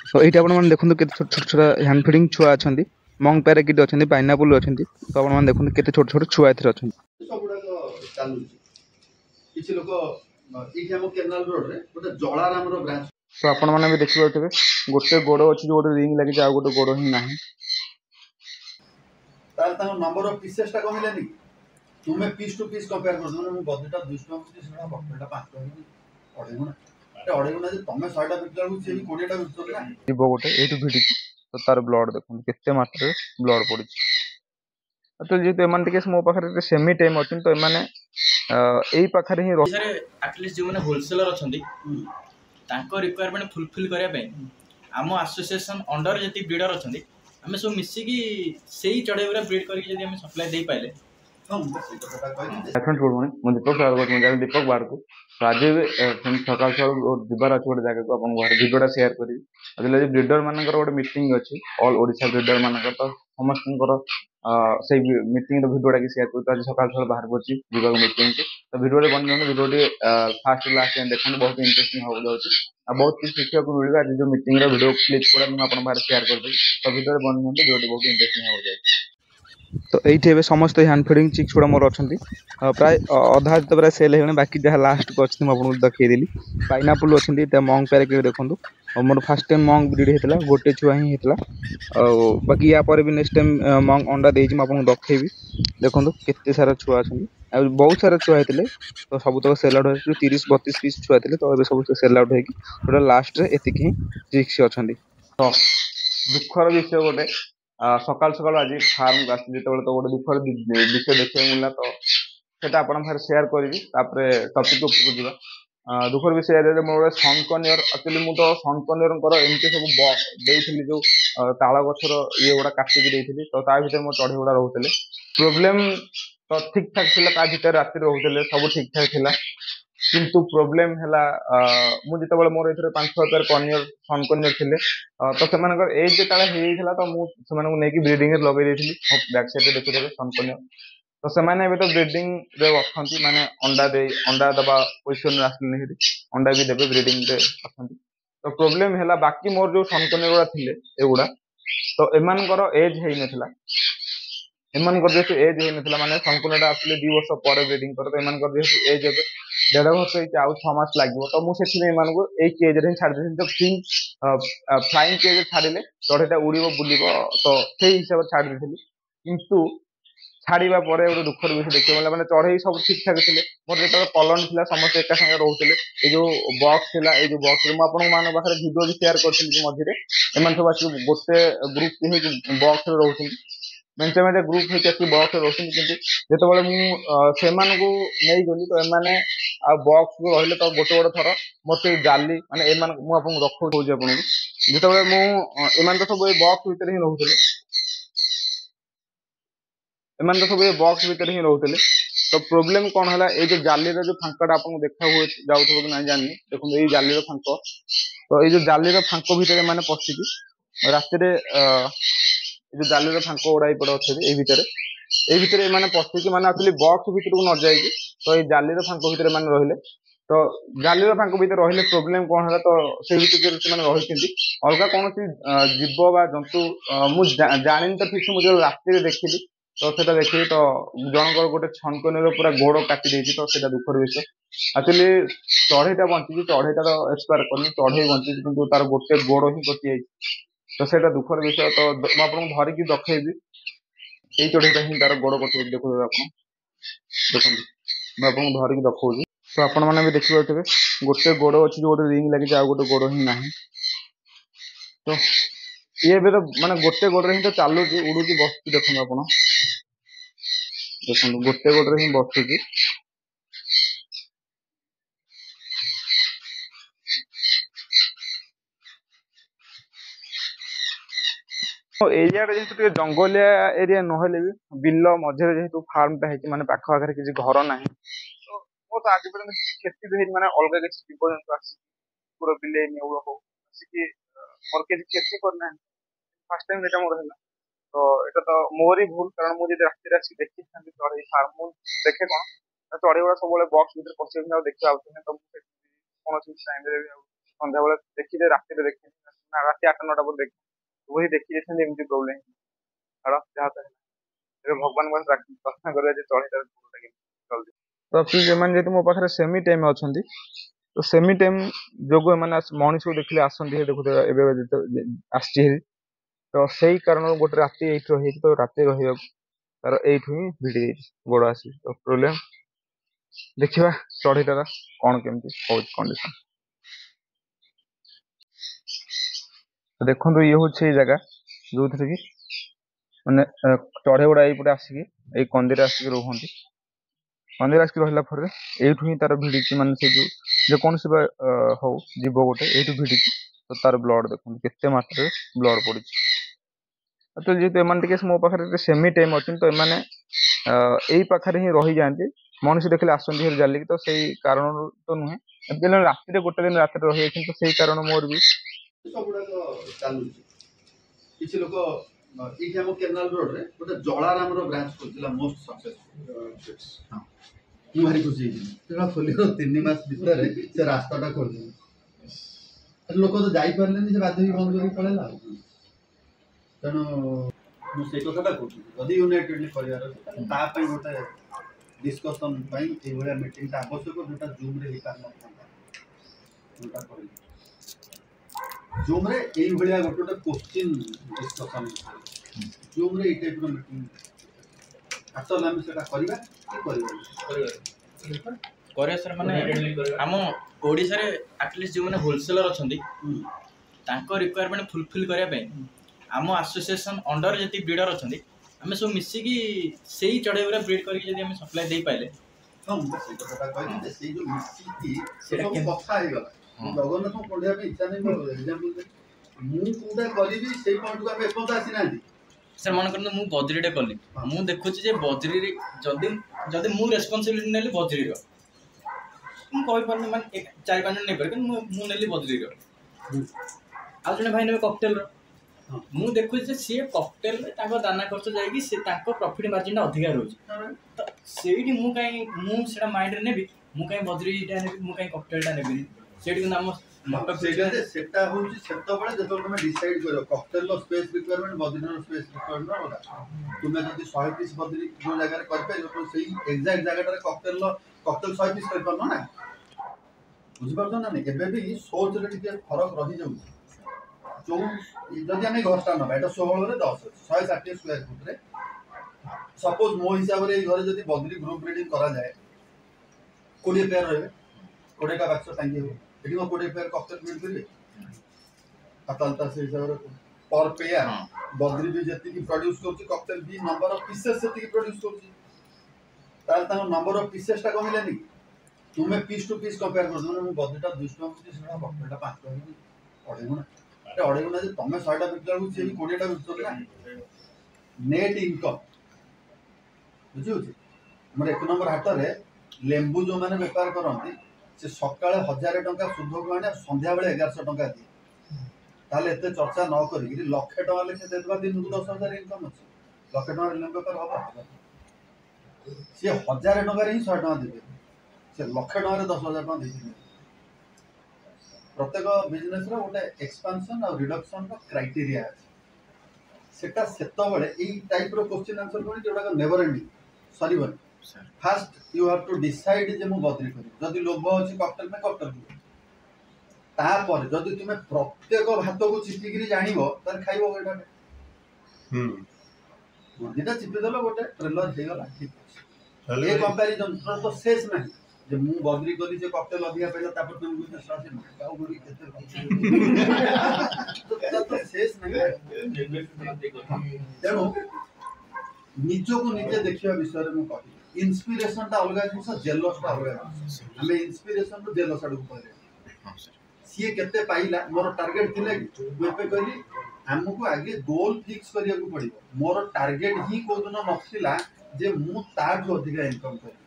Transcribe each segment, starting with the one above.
तो ये आपने देखते के छोट छोट छोटा हैंड फीडिंग छुआ अच्छा मंग पैराकिट अच्छा पाइनापल अच्छा तो आपने देखते के छोट छोट छुआ ए अच्छा କିଛି ଲୋକ ଏଇଠି ଆମ କେନାଲ ରୋଡରେ ଗୋଟେ ଜଳାରାମର ବ୍ରାଞ୍ଚ तो आपण मैंने भी देखिए गोटे गोड़ अच्छी गोटे रिंग लगी आ गोटे गोड़ ही ना ତାର ତାଙ୍କ ନମ୍ବର ଅଫ ପିସେସଟା କମିଲାନି ତୁମେ ପିସ୍ ଟୁ ପିସ୍ କମ୍ପେୟାର କରୁଛ ମାନେ ମୁଁ ବଦିଟା 200 ଟଙ୍କା ବିକୁଛି ସେଟା ବକଲଟା 5 ଟଙ୍କା ଅଢେଇ ଗୁଣା ଅଢେଇ ଗୁଣା ଯେ ତମେ 100ଟା ବିକିଲା ବେଳକୁ ସିଏ 20ଟା ବିକୁଛନ୍ତି ନା जीव गोटे ये भिड़ी तो तार ब्लड देखो केते मात्रा ब्लड पड़ी तो जेहेतु एम मो पाखे सेमी टाइम अच्छे तो एम यही पाखे ही एटलिस्ट जो होलसेलर अच्छा रिक्वायरमेंट फुलफिल करने आम आसोसिएशन अंडर जी ब्रिडर अच्छा आम सब मिसिकी से चढ़ई गुरा ब्रिड करके सप्लाई दे पाइले गुड मॉर्निंग मैं दीपक सागर दीपक बार को तो आज सकाल सकाल जबार अच्छे गोटे जगह को आप भिडियोटा सेयार करी आज ब्रिडर मान गोटे मीटिंग अच्छी ऑल ओडिशा ब्रिडर मान तो समस्त से मीटिंग भिडियोटा की सेयार कर आज सकाल सकाल बाहर पड़ी जीवा मीटिंग को तो भिडियो बन भिडियो फास्ट लास्ट देखते बहुत इंटरेस्टिंग हो जाऊँगी बहुत कुछ शिक्षा को मिले आज जो मीटिंग भिडियो क्लिप पूरा मुझे आप सेयार करदेवी तो भिडियो बन भिडियो बहुत इंटरेस्टिंग हो जाए तो ये समस्त हैंड फीडिंग चिक्स गुड़ा मोर अच्छा प्राय अधा तो प्राय सेल हो बाकी जहाँ लास्ट को अच्छी मुझे देखीदेली पाइनापल अच्छा मंग पैराकिट देखूँ और मोर फास्ट टाइम मंग ब्रिड होता गोटे छुआ ही होता बाकी या पर भी नेक्स्ट टाइम मंग अंडा देती मुझे देखी देखो केते सारा छुआ अच्छा बहुत सारा छुआ होते तो सब तक सेल आउट हो 30-32 पीस छुआ थे तो सब सेल आउट हो लास्ट रे एतिक ही चिक्स अच्छा तो दुखर विषय गोटे सकाल सकाल आज फार्म को आसी जो तो गोटे दुखर विषय देखा मिलला तो सेटा आपण सेयार करी टपिक उपरको जीवा दुखर विषय मोर गोटे सनकनियर एक्चुअली मुझे तो सनकनियर एमती सब देती जो ताल गछर ये गुड़ा काटिकी देती तो ता भर मो चढ़ई गुड़ा रोते प्रोब्लेम तो ठीक ठाक था राति रोते सब ठीक ठाक था किंतु प्रोब्लेम है मुझे मोर ये 5-6 पेयर कनियर सनकनियर थे तो से एज जो तो मुझे ब्रिडिंग लगे बैक साइड देखुचे सनकनियर तो से तो ब्रिडिंग रे अच्छा माने अंडा दबा पोजिशन आसने अंडा भी देवे ब्रिडिंग रे अच्छा तो प्रोब्लेम है बाकी मोर जो सनकनियर गुड़ा थे एगुड़ा तो एमानकर एज हो नाला एमानकर जेहेतु एज हो नाला माने सनकनियर आसले 2 वर्ष पर ब्रिडिंग कर तो एमानकर जेहेतु एज एबे 1.5 वर्ष आउ 6 मास लगे तो मुझे एक केज रे छाड़ देती तो फ्लाइंग केज छाड़े चढ़ईटा उड़ बुल तो से हिसाब से छाड़ देती किंतु छाड़ा पर गोटे दुखर विषय देखिए मिला मैंने चढ़ई सब ठीक ठाक थे मोर जो कलन था समस्त एका सागे रोते ये जो बक्स था ये जो बक्स मुझे मान पाखे भिडियो भी सेयार करी मझे एम सब आस गोटे ग्रुप बक्स रोते मेचे मेचे ग्रुप होती बक्स रोते कि जो मुझे नहीं गली तो एम बक्स को रही तो गोटे गोटे थर मत जाली माने मुझे रखुची आपको जो मुझे तो सब बक्स भितर ही रोते एम तो सब ये बक्स भितर ही रोते तो प्रोब्लेम कौन है ये जो जाली जो फांकटा आपको देखा हुए जाऊे कि ना जानी देखो ये जाली फांक तो ये जो जाली फांक भितर मैंने पशिकी राति जो जाली फांक गुड़ा ये अच्छे ये भितर ये पशिकी मैंने एक्चुअली बक्स भितर को न जाइए तो ये जाली फांक भितर मैंने रहिले तो जाली फांक भितर रहिले प्रोब्लेम कौन है तो से भितर से रही अलग कौन जीव बा जंतु मुझे जानी तो ठीक से मुझे राति देखी तो सेटा देखिए तो जनकर गोटे छनकनिर पूरा गोड़ काटी देती तो सेटा दुखर विषय एक्चुअली चढ़ईटा बंची चढ़ईटा तो एक्सपायर करनी चढ़ई बंची कि तार गोटे गोड़ ही कटि जाए तो सेटा दुखर विषय तो मुझे आपको धरिकी देखी ये चढ़ईटा ही तार गोड़ कटि देखो आप देखो मैं आपको धरिकी देखा तो आपण मैंने भी देखिए गोटे गोड़ अच्छी गोटे रिंग लगी आ गोटे गोड़ ही ना तो ये भी तो माने गोटे गोड़ ही तो चलू उड़ू बस देखो आप देखो गोटे गोटे ही बसुची एरिया जेहेतु जंगलिया एरिया नहले भी बिल मझे जेहेतु फार्मटा है माने पाख आगे किसी घर ना तो मो तो आज पर्यटन किसी क्षति भी माने अलग किसी जीवजंतु आसिक बिले नेउल हो आसिक मोर किसी क्षति करना फास्ट टाइम ये मोर है तो यहाँ तो मोर ही भूल कारण मुझे राति आसिक देखी चढ़ई फार्म देखे कौन चढ़ई गुड़ा सब बक्स भर पशि देखा तो कौन टाइम सन्ध्या देखी राति देखी राति 8-9टा पर देखी वही देखी जाइए एमती प्रोब्लेम छाड़ जहाँ तो भगवान प्रार्थना करा चढ़ेटा जल्दी तो प्लीज एम जेहतु मो पाखे सेमी टाइम अच्छा तो सेमी टाइम जो मनीष को देखिले आसती देखुते आसी तो सही कारण गोटे राति ये रही तो राति रही तार यही भिड़ी गोड़ आसी तो प्रोब्लेम देखा चढ़ईटार कौन केमती कंडीशन देखो ये हूँ जगह जो थी कि मैंने चढ़ई गुड़ा यपटे आसिकी ये कंदी आसिक रुहति कंदी आसिक रहा पर यू ही तार भिड़ी मान से जो जेकोसी हो जीव गोटे यू भिड़ी तो तार ब्लड देखो केते मात्रा ब्लड पड़ी तो जेहतु एम मो पाखे सेमी टाइम अच्छी तो एम यही पाखे ही रही जाती मनीष देखिले आसती जालिक तो सही कारण तो नुहे राति गोटे दिन रात रही तो सही कारण मोर भी सबुड़ाक चलुची किसी लोक ये आम केनाल रोड रे गोटे जलाराम ब्रांच खोलता मोस्ट सक्सेसफुल हाँ मुझे भारी खुशी खोल 3 मास भितर से रास्ताटा खोल लोक तो जापारे से बाध्य बंद कर पड़ेगा तेणु मुझे कथा कहूँ यूनाइटेडली कर गोटे डिस्कसन ये मीटिंग आवश्यक जोटा जूम रे जोटा जूम रे ये गोटे क्वेश्चन डिस्कसन जूम रे टाइप मीटिंग आसल आम से करे सर माने आम ओडिसा रे एटलीस्ट जो माने होलसेलर अछंती तांको रिक्वायरमेंट फुलफिल करिया पे आम एसोसिएशन अंडर जति ब्रीडर अछंती आमे सब मिसिकी सेही चढ़ेबरा ब्रीड करके जदी आमे सप्लाई दे पाइले हम से कथा कहली से जो मिसिकी से सब कथा हे गला जगन्नाथ को पढ़िया पे इच्छा नहीं एग्जांपल मु कोडा करिवि सेही पॉइंट को आमे एपंत आसी नांदी सर मन करन मु बजरीटे कली मु देखुची जे बजरी रे जदी जदी मु रेस्पोंसिबिलिटी नेली बजरी रो मु कहि परने माने 4-5 नै पर मु नेली बजरी रो आ जने भाई ने कॉकटेल रो मु देखु जे सी कॉकटेल रे ताको दाना खर्च जाय कि से ताको प्रॉफिट मार्जिन अधिक रहउची तो सेठी मु सेटा माइंड रे नेबी मु काई बजरी टा नेबी मु काई कॉकटेल टा नेबी सेठी को नाम सेटा होउची सेतो बळे जेतो तुमे डिसाइड करो कॉकटेल लो स्पेस रिक्वायरमेंट बजरी रो स्पेस रिक्वायरमेंट होगा तुमे जदी 100 पीस बजरी जो जगह रे कर पे तो सही एग्जैक्ट जगह रे कॉकटेल 100 पीस कर परनो ना बुझि परछन ना एबे भी सोच रे टिके फरक रही जाउ जो जदी हम घरटा न एटा 16 रे 10 160 स्क्वायर फुट रे सपोज मो हिसाब रे घर जदी बजरी ग्रुप ब्रीडिंग करा जाए 20 पेयर रहबे 20 का बक्स टांगी हो एटी को 20 पेयर कॉकटेल ब्रीड करिवे अतलता से हिसाब रे पर पेयर बजरी भी जति की प्रोड्यूस करछि कॉकटेल भी नंबर ऑफ पीसेस जति की प्रोड्यूस करछि तार ता नंबर ऑफ पीसेस टा कमिलानी तुमे पीस टू पीस कंपेयर कर दो बजरीटा 200 टका से कॉकटेलटा 5 टका अढे गुणा अढे गुणा जे तमे 100 टा बिकला को से 20 टा बिकतो ना नेट इनकम बुझियो हमर एक नंबर हाट रे लेंबू जो माने व्यापार करंती से सकाळे 1000 टका सुध को आने संध्या बेले 1100 टका दी ताले एते चर्चा न करी लाख टका लेके देबा दिन को 10000 इनकम अछि लाख टका लेंबू व्यापार होबा से 1000 टका रे ही 100 टका देबे से लाख टका रे 10000 टका देबे प्रत्येक बिजनेस रो गोटे एक्सपेंशन और रिडक्शन रो क्राइटेरिया अछि सेटा सेतो बेले एई टाइप रो क्वेश्चन आंसर कोनी जोडा नेवर एंडिंग सरीबन first you have to decide जे मु बदली करी जदी लोभ अछि कॉकटेल में कॉकटेल ता पर जदी तुमे प्रत्येक भात को चिपी गिरी जानिबो तर खाइबो एटा बदीटा चिपी देलो गोटे ट्रेलर हे गला ठीक ए कंपैरिजन तो शेष नहीं जे मु बदली करी जे कॉकटेल अधिया पहले तापर तुम गुते सासे काउ गुरी केते तो शेष नहीं तेणु निजो को निजे देखिया विषय रे मु कहि इंस्पिरेशन ता अलगा जिंस जेलस ता अलगा हमें इंस्पिरेशन तो जेलस आडू परे सीए केते पाइला मोर टारगेट थिले वेपे कहली हमको आगे गोल फिक्स करिया को पड़िबो मोर टारगेट ही कोदन नथिला जे मु ताठ अधिक इनकम करी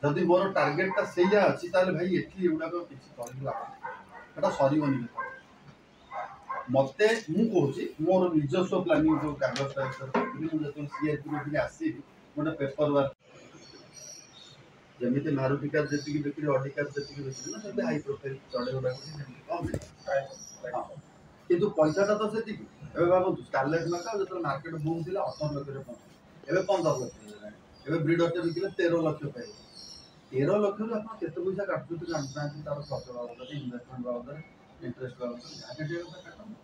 जदी मोर टारगेट ता सेया अछि ताले भाई एठी एउडा को किछि करला एटा सरीबनी मते मु कहूची मोर निजस्व प्लानिंग जो कागज टाइप मु जतो सीए को आसी मोटा पेपर वर्क जमिते मारुति कार जति की बिक्री ऑडी कार जति की बिक्री ना सब हाई प्रोफाइल चढ़े वाला କିନ୍ତୁ ପଇସାଟା ତ ସେତିକି। ଏବେ ଭାବନ୍ତୁ ଷ୍ଟାରଲାଇଟ୍ ମାର୍କା ଯେତେବେଳେ ମାର୍କେଟ ବୁମ୍ ଥିଲା 18 ଲକ୍ଷରେ ପହଞ୍ଚିଲା, ଏବେ 15 ଲକ୍ଷ ହେଇଗଲାଣି। ଏବେ ବ୍ରିଡରଟେ ବିକିଲେ 13 ଲକ୍ଷ ପାଇବ। 13 ଲକ୍ଷରୁ ଆପଣ କେତେ ପଇସା କାଟୁଛନ୍ତି ଜାଣିନାହାନ୍ତି, ତାର ଖର୍ଚ୍ଚ ବାବଦରେ, ଇନଭେଷ୍ଟମେଣ୍ଟ ବାବଦରେ, ଇଣ୍ଟରେଷ୍ଟ ବାବଦରେ, ଯାହା କାଟିବା କଥା କାଟନ୍ତୁ।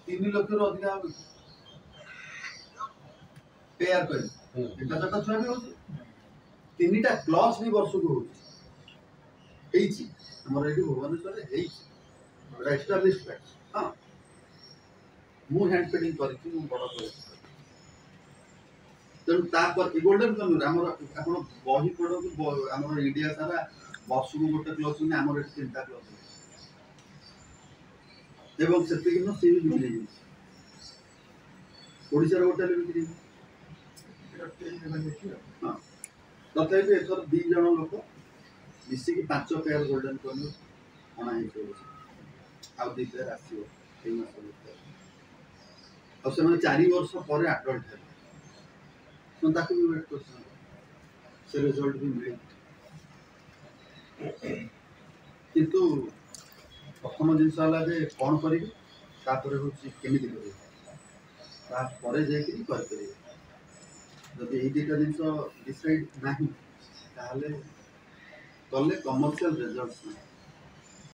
3 ଲକ୍ଷରୁ ଅଧିକା ହବ କି? ପେୟାର କହିଲେ ତିନିଟା ଚାରିଟା ଛୁଆ ବି ହଉଛି, 3ଟା କ୍ଲସ୍ ବି ବର୍ଷକୁ ହଉଛି, ହେଇଛି ଆମର ଏଇଠି ଭୁବନେଶ୍ୱରରେ ହେଇଛି, ଏଇଟା ଏଷ୍ଟାବ୍ଲିଶ୍ ଫ୍ୟାକ୍ଟ। ହଁ, ମୁଁ ହ୍ୟାଣ୍ଡ ଫିଡ଼ିଂ କରିଛି, ମୁଁ ବଡ଼ କରିଛି। ତେଣୁ ତାପରେ ଗୋଲ୍ଡେନ୍ କନ୍ୟୁର ଆମର ଆପଣ ବହି ପଢ଼ନ୍ତୁ, ଆମର ଇଣ୍ଡିଆ ସାରା ବର୍ଷକୁ ଗୋଟେ କ୍ଲସ୍ ହୁଏନି, ଆମର ଏଠି 3ଟା କ୍ଲସ୍ ଅଛି ଏବଂ ସେତିକି ନୁହଁ, ସିଏ ବି ବିକ୍ରି ହେଇଯାଇଛି। ଓଡ଼ିଶାର ଗୋଟେ ହେଲେ ବିକ୍ରି ହେଇଛି। ହଁ, ତଥାପି ଏଥର 2 ଜଣ ଲୋକ ମିଶିକି 5 ପେୟାର ଗୋଲ୍ଡେନ୍ କନ୍ୟୁର ଅଣା ହେଇଛି ଓଡ଼ିଶା, ଆଉ 2 ପେୟାର ଆସିବ ଏଇ ମାସ ଭିତରେ, ଆଉ ସେମାନେ 4 ବର୍ଷ ପରେ ଆଡଲ୍ଟ ହେବେ, ତେଣୁ ତାକୁ ବି ୱେଟ୍ କରୁଛନ୍ତି, ସେ ରେଜଲ୍ଟ ବି ମିଳେ। କିନ୍ତୁ ପ୍ରଥମ ଜିନିଷ ହେଲା ଯେ କ'ଣ କରିବେ, ତାପରେ ହେଉଛି କେମିତି କରିବେ, ତାପରେ ଯାଇକିରି କରିପାରିବେ। ଯଦି ଏଇ 2ଟା ଜିନିଷ ଡିସାଇଡ୍ ନାହିଁ, ତାହେଲେ କଲେ କମର୍ସିଆଲ ରେଜଲ୍ଟ ନାହିଁ।